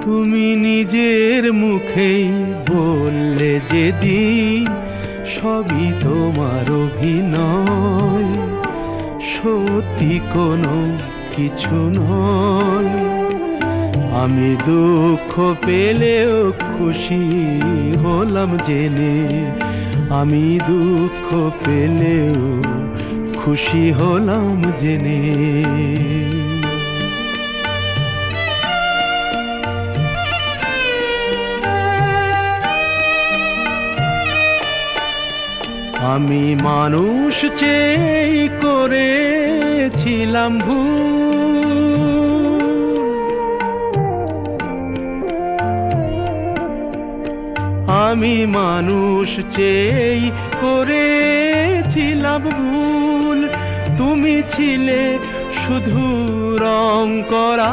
তুমি নিজের মুখেই বললে যেদিন সবই তোমার অভিনয়, সত্যি কোনো কিছু নয়। আমি দুঃখ পেলেও খুশি হলাম জেনে, আমি দুঃখ পেলেও খুশি হলাম জেনে। আমি মানুষ চেয়ে করেছিলাম ভুল, আমি মানুষ চেয়ে করেছিলাম ভুল। তুমি ছিলে শুধু রং করা